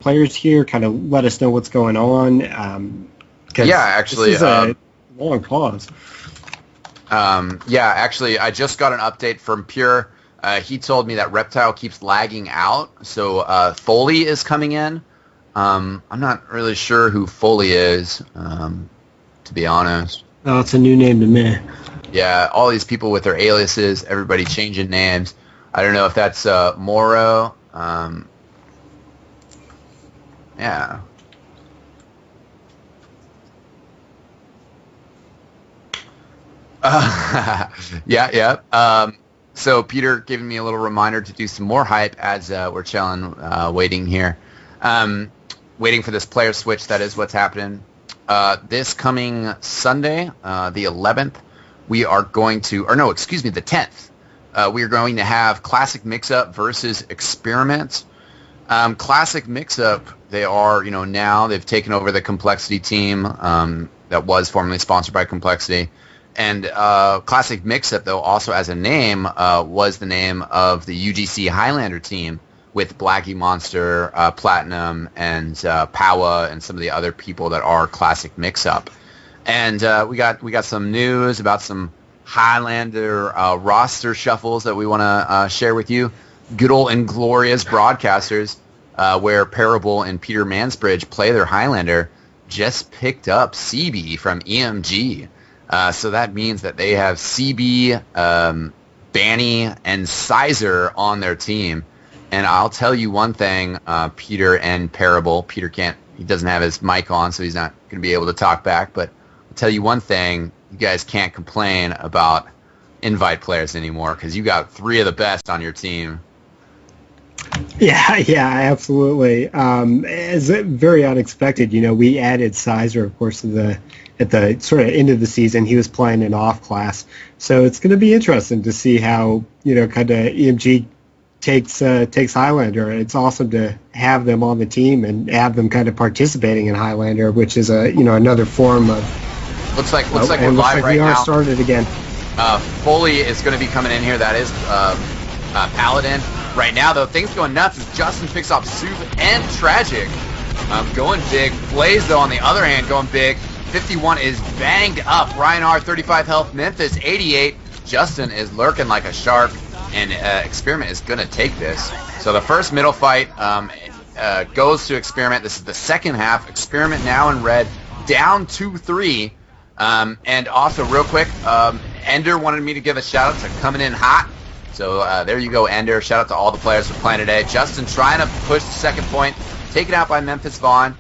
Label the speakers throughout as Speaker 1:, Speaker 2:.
Speaker 1: players here? Kind of let us know what's going on.
Speaker 2: Yeah, actually,
Speaker 1: this is a long pause.
Speaker 2: Yeah, actually, I just got an update from Pure. He told me that Reptile keeps lagging out, so Foley is coming in. I'm not really sure who Foley is, to be honest.
Speaker 1: Oh, it's a new name to me.
Speaker 2: Yeah, all these people with their aliases, everybody changing names. I don't know if that's Moro. Yeah. Yeah. So Peter giving me a little reminder to do some more hype as we're chilling, waiting here. Waiting for this player switch, that is what's happening. This coming Sunday, the 11th, we are going to, or no, excuse me, the 10th. We are going to have Classic Mix-Up versus Experiment. Classic Mix-Up, they are, now they've taken over the Complexity team that was formerly sponsored by Complexity. And Classic Mix-Up, though, also as a name, was the name of the UGC Highlander team with Blackie Monster, Platinum, and Powa, and some of the other people that are Classic Mix-Up. And we got some news about some Highlander roster shuffles that we want to share with you. Good old Inglorious broadcasters, where Parable and Peter Mansbridge play their Highlander, just picked up CB from EMG. So that means that they have CB, Banny, and Sizer on their team. And I'll tell you one thing, Peter and Parable. Peter he doesn't have his mic on, so he's not going to be able to talk back. But I'll tell you one thing, you guys can't complain about invite players anymore because you got 3 of the best on your team.
Speaker 1: Yeah, absolutely. It's very unexpected. We added Sizer, of course, at the sort of end of the season. He was playing an off class, so it's going to be interesting to see how kind of EMG takes Highlander. It's awesome to have them on the team and have them kind of participating in Highlander, which is another form of.
Speaker 2: Looks like we're live right now.
Speaker 1: We are started again.
Speaker 2: Foley is going to be coming in here. That is Paladin. Right now, though, things going nuts as Justin picks off Soup and Tragic. Going big. Blaze, though, on the other hand, going big. 51 is banged up. Ryan R, 35 health. Memphis, 88. Justin is lurking like a shark, and Experiment is going to take this. So the first middle fight goes to Experiment. This is the second half. Experiment now in red, down 2-3. And also, real quick, Ender wanted me to give a shout-out to coming in hot. So there you go, Ender. Shout out to all the players for playing today. Justin trying to push the second point. Taken out by Memphis Vaughn.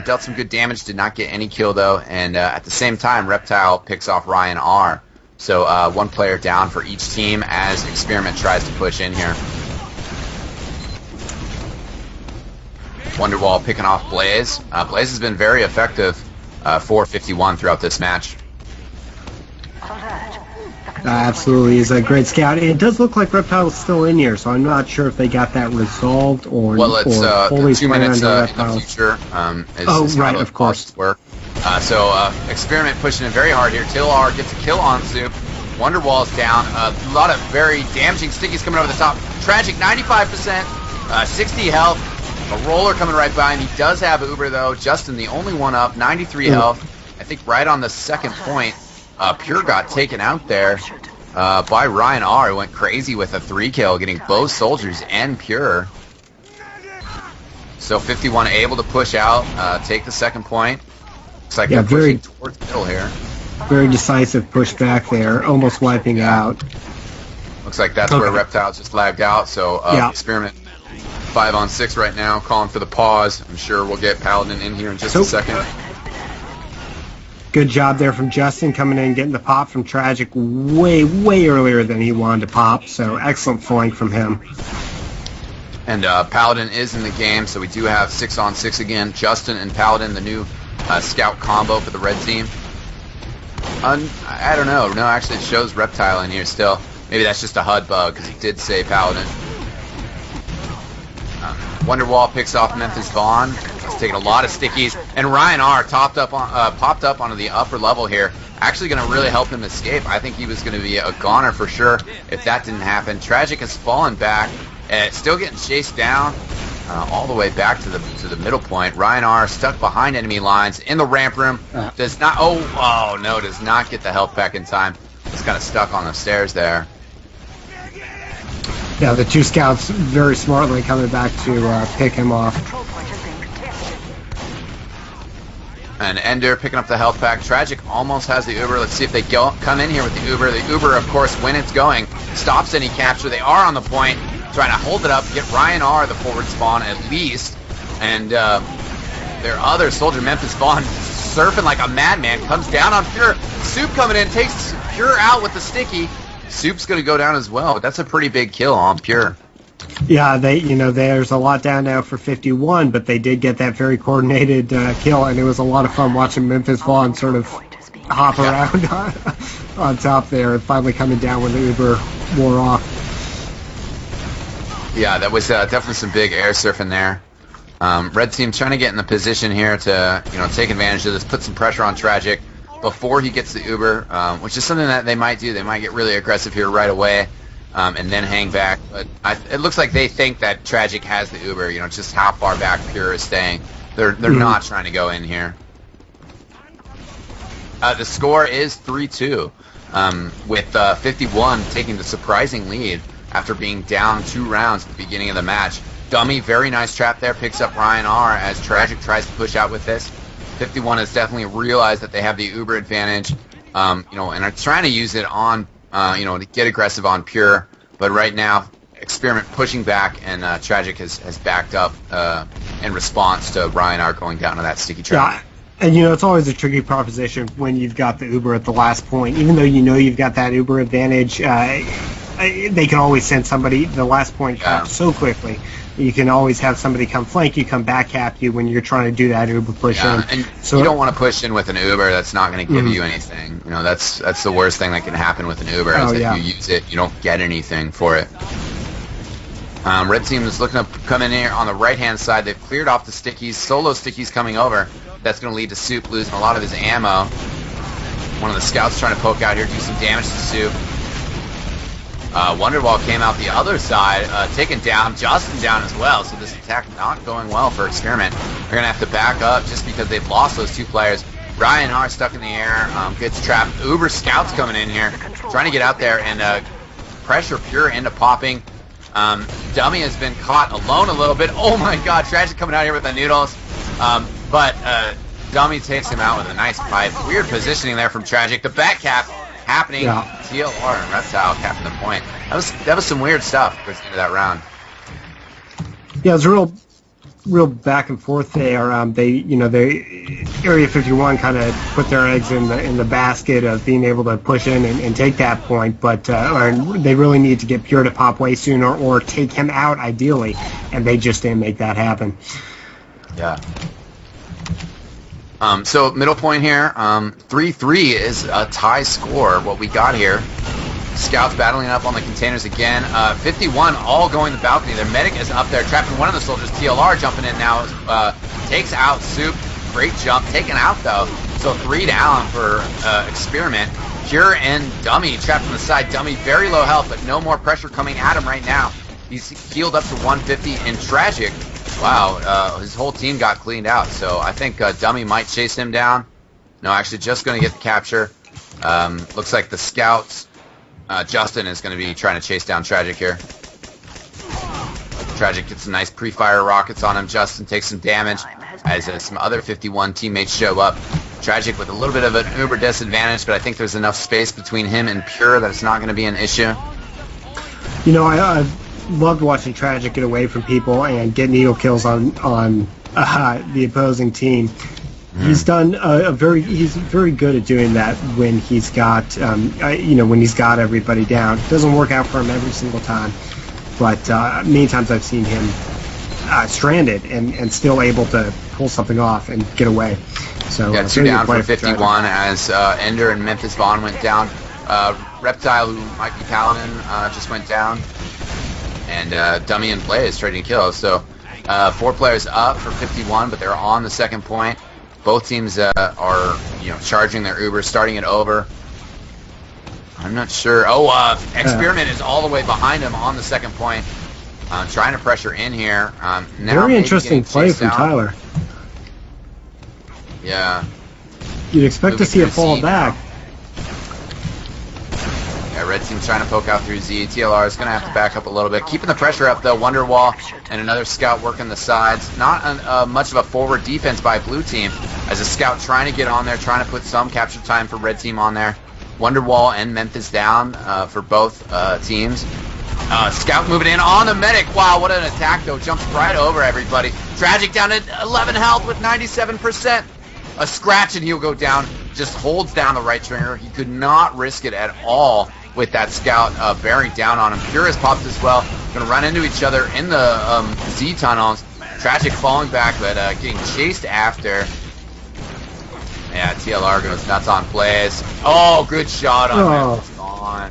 Speaker 2: Dealt some good damage. Did not get any kill, though. And at the same time, Reptile picks off Ryan R. So one player down for each team as Experiment tries to push in here. Wonderwall picking off Blaze. Blaze has been very effective for 51 throughout this match.
Speaker 1: Absolutely, he's a great scout. It does look like Reptile's still in here, so I'm not sure if they got that resolved or.
Speaker 2: Well, it's 2 minutes in the future.
Speaker 1: Right, of course.
Speaker 2: Work. So Experiment pushing in very hard here. Tillar gets a kill on Soup. Wonderwall's down. A lot of very damaging stickies coming over the top. Tragic, 95%, 60 health. A roller coming right by him. He does have Uber, though. Justin, the only one up, 93 health. I think right on the second point. Pure got taken out there by Ryan R, who went crazy with a 3-kill, getting both Soldiers and Pure. So 51 able to push out, take the second point. Looks like they're pushing towards middle here.
Speaker 1: Very decisive push back there, almost wiping out.
Speaker 2: Looks like that's where Reptile just lagged out, so Experiment 5-on-6 right now, calling for the pause. I'm sure we'll get Paladin in here in just a second.
Speaker 1: Good job there from Justin coming in, getting the pop from Tragic way earlier than he wanted to pop, so excellent flank from him.
Speaker 2: And Paladin is in the game, so we do have 6-on-6 again. Justin and Paladin, the new scout combo for the red team. I don't know. No, actually it shows Reptile in here still. Maybe that's just a HUD bug, because it did say Paladin. Wonderwall picks off Memphis Vaughn. He's taking a lot of stickies. And Ryan R popped up onto the upper level here. Actually going to really help him escape. I think he was going to be a goner for sure if that didn't happen. Tragic has fallen back. Still getting chased down. all the way back to the middle point. Ryan R stuck behind enemy lines in the ramp room. Does not. Oh no! Does not get the health back in time. Just kind of stuck on the stairs there.
Speaker 1: Yeah, the two scouts very smartly coming back to pick him off.
Speaker 2: And Ender picking up the health pack. Tragic almost has the Uber. Let's see if they come in here with the Uber. The Uber, of course, when it's going, stops any capture. They are on the point, trying to hold it up, get Ryan R the forward spawn at least. And their other soldier, Memphis Vaughn, surfing like a madman, comes down on Pure. Soup coming in, takes Pure out with the sticky. Soup's going to go down as well. That's a pretty big kill on Pure.
Speaker 1: Yeah, there's a lot down now for 51, but they did get that very coordinated kill, and it was a lot of fun watching Memphis Vaughn sort of hop around on top there, and finally coming down when the Uber wore off.
Speaker 2: Yeah, that was definitely some big air surfing there. Red team trying to get in the position here to take advantage of this, put some pressure on Tragic before he gets the Uber, which is something that they might do. They might get really aggressive here right away. And then hang back, but it looks like they think that Tragic has the Uber. Just how far back Pure is staying. They're not trying to go in here. The score is 3-2, with 51 taking the surprising lead after being down 2 rounds at the beginning of the match. Dummy, very nice trap there, picks up Ryan R as Tragic tries to push out with this. 51 has definitely realized that they have the Uber advantage, and are trying to use it on. To get aggressive on Pure, but right now, Experiment pushing back, and Tragic has backed up in response to Ryan R going down to that sticky trap.
Speaker 1: Yeah, and it's always a tricky proposition when you've got the Uber at the last point. Even though you've got that Uber advantage, they can always send somebody the last point so quickly. You can always have somebody come flank you, come back cap you when you're trying to do that Uber push in.
Speaker 2: And so you don't want to push in with an Uber that's not going to give you anything. That's the worst thing that can happen with an Uber is that you use it, you don't get anything for it. Red team is looking to come in here on the right-hand side. They've cleared off the stickies. Solo stickies coming over. That's going to lead to Soup losing a lot of his ammo. One of the scouts trying to poke out here, do some damage to Soup. Wonderwall came out the other side, taking down Justin down as well, so this attack not going well for Experiment. They're going to have to back up just because they've lost those 2 players. Ryan R stuck in the air, gets trapped. Uber scouts coming in here, trying to get out there and pressure Pure into popping. Dummy has been caught alone a little bit. Oh my god, Tragic coming out here with the noodles. But Dummy takes him out with a nice pipe. Weird positioning there from Tragic. The back cap happening. TLR and Reptile capping the point. That was some weird stuff towards the end of that round.
Speaker 1: Yeah, it was real back and forth there. They Area 51 kind of put their eggs in the basket of being able to push in and take that point, but they really need to get Pure to pop way sooner or take him out ideally, and they just didn't make that happen.
Speaker 2: Yeah. So middle point here, 3-3 is a tie score, what we got here. Scouts battling up on the containers again. 51 all going to the balcony. Their medic is up there, trapping one of the soldiers. TLR jumping in now, takes out Soup. Great jump, taken out though. So 3 down for Experiment. Pure and Dummy trapped on the side. Dummy very low health, but no more pressure coming at him right now. He's healed up to 150, and Tragic, wow, his whole team got cleaned out. So I think Dummy might chase him down. No, actually just going to get the capture. Looks like the scouts, Justin is going to be trying to chase down Tragic here. Tragic gets some nice pre-fire rockets on him. Justin takes some damage as some other 51 teammates show up. Tragic with a little bit of an Uber disadvantage, but I think there's enough space between him and Pure that it's not going to be an issue.
Speaker 1: I loved watching Tragic get away from people and get needle kills on the opposing team. He's done he's very good at doing that when he's got when he's got everybody down. It doesn't work out for him every single time, but many times I've seen him stranded and still able to pull something off and get away. So
Speaker 2: yeah, 2 down for 51 as Ender and Memphis Vaughn went down. Reptile, who might be Paladin, just went down. And Dummy and Blaze trading kills. So 4 players up for 51, but they're on the second point. Both teams are charging their Uber, starting it over. I'm not sure. Experiment is all the way behind him on the second point. Trying to pressure in here. Now
Speaker 1: very interesting play from Tyler.
Speaker 2: Yeah.
Speaker 1: You'd expect to see a fall back.
Speaker 2: Yeah, red team trying to poke out through Z. TLR is going to have to back up a little bit. Keeping the pressure up, though. Wonderwall and another scout working the sides. Not much of a forward defense by blue team, as a scout trying to get on there, trying to put some capture time for red team on there. Wonderwall and Memphis down for both teams. Scout moving in on the medic. Wow, what an attack, though. Jumps right over everybody. Tragic down to 11 health with 97%. A scratch and he'll go down. Just holds down the right trigger. He could not risk it at all with that scout bearing down on him. Pure has popped as well. Going to run into each other in the Z tunnels. Tragic falling back, but getting chased after. Yeah, TLR goes nuts on Blaze. Oh, good shot on him. Gone.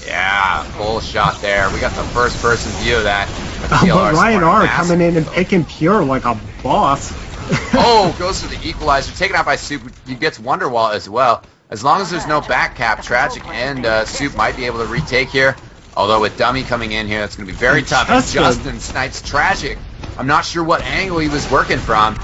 Speaker 2: Yeah, full shot there. We got the first-person view of that.
Speaker 1: But Ryan R coming in and picking Pure like a boss.
Speaker 2: Oh, goes for the equalizer. Taken out by Soup. He gets Wonderwall as well. As long as there's no back cap, Tragic and Soup might be able to retake here. Although with Dummy coming in here, that's going to be very tough. And Justin snipes Tragic. I'm not sure what angle he was working from.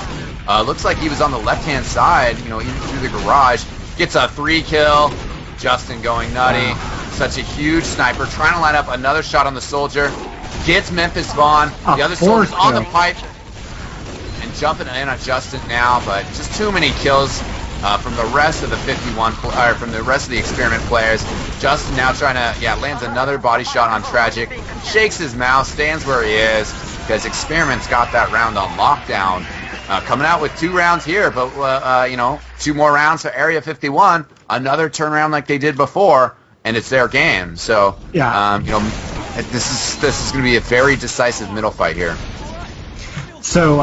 Speaker 2: Looks like he was on the left-hand side, you know, even through the garage. Gets a 3-kill. Justin going nutty. Wow. Such a huge sniper. Trying to line up another shot on the soldier. Gets Memphis Vaughn. The other soldier's on the pipe. And jumping in on Justin now, but just too many kills from the rest of the 51, or from the rest of the experiment players. Justin now trying to, lands another body shot on Tragic. Shakes his mouth, stands where he is, because Experiment's got that round on lockdown. Coming out with 2 rounds here, but, 2 more rounds for Area 51. Another turnaround like they did before, and it's their game. So, this is going to be a very decisive middle fight here.
Speaker 1: So,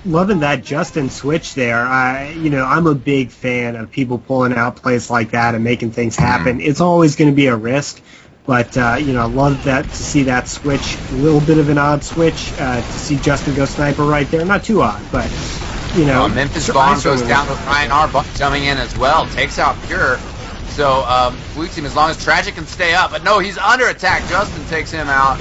Speaker 1: loving that Justin switch there. I'm a big fan of people pulling out plays like that and making things happen. It's always going to be a risk. But, I love that to see that switch, a little bit of an odd switch, to see Justin go sniper right there. Not too odd, but,
Speaker 2: Memphis Vaughn goes down with Ryan R. jumping in as well, takes out Pure. So, blue team, as long as Tragic can stay up. But no, he's under attack. Justin takes him out.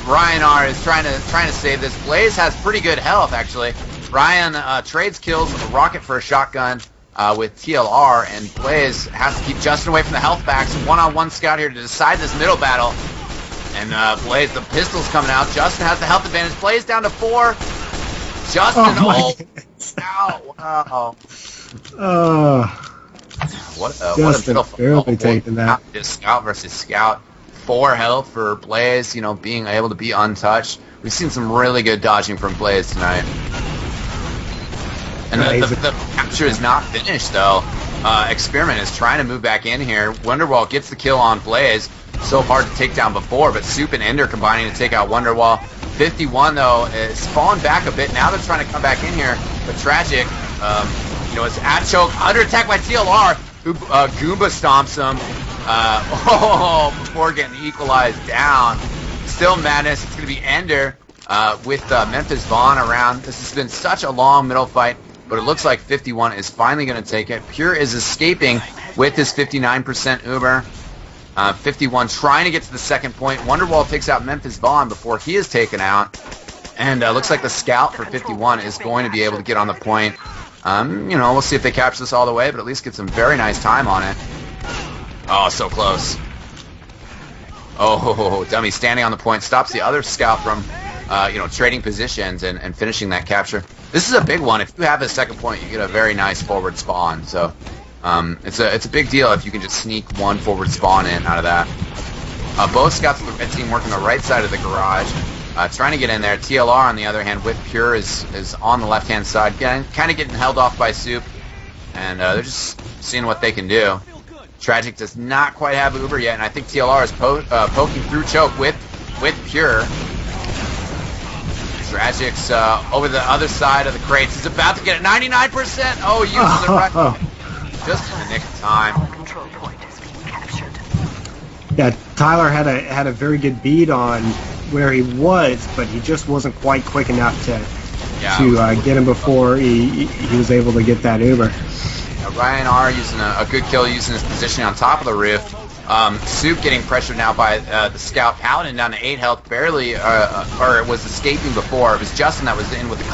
Speaker 2: Ryan R. is trying to save this. Blaze has pretty good health, actually. Ryan trades kills with a rocket for a shotgun. With TLR, and Blaze has to keep Justin away from the health backs. One-on-one scout here to decide this middle battle. And Blaze, the pistol's coming out. Justin has the health advantage. Blaze down to 4. Justin, wow. What a middle
Speaker 1: barely taking that.
Speaker 2: Scout versus Scout. 4 health for Blaze, being able to be untouched. We've seen some really good dodging from Blaze tonight. And the capture is not finished, though. Experiment is trying to move back in here. Wonderwall gets the kill on Blaze. So hard to take down before, but Soup and Ender combining to take out Wonderwall. 51, though, is falling back a bit. Now they're trying to come back in here. But Tragic, is at choke. Under attack by TLR, who Goomba stomps him. Before getting equalized down. Still madness. It's going to be Ender with Memphis Vaughn around. This has been such a long middle fight. But it looks like 51 is finally going to take it. Pure is escaping with his 59% Uber. 51 trying to get to the second point. Wonderwall takes out Memphis Vaughn before he is taken out. And looks like the scout for 51 is going to be able to get on the point. We'll see if they capture this all the way, but at least get some very nice time on it. Oh, so close. Oh, Dummy standing on the point. Stops the other scout from, trading positions and finishing that capture. This is a big one. If you have a second point, you get a very nice forward spawn. So it's a big deal if you can just sneak one forward spawn in out of that. Both scouts of the red team working the right side of the garage, trying to get in there. TLR, on the other hand, with Pure is on the left-hand side, kind of getting held off by Soup, and they're just seeing what they can do. Tragic does not quite have Uber yet, and I think TLR is poking through choke with Pure. Tragic's over the other side of the crates. He's about to get it. 99%. Oh, uses it right. Just in the nick of time.
Speaker 1: Yeah, Tyler had a very good bead on where he was, but he just wasn't quite quick enough to get him before he was able to get that Uber.
Speaker 2: Ryan R using a good kill, using his positioning on top of the roof. Soup getting pressured now by the scout Paladin down to 8 health, barely, or it was escaping before. It was Justin that was in with the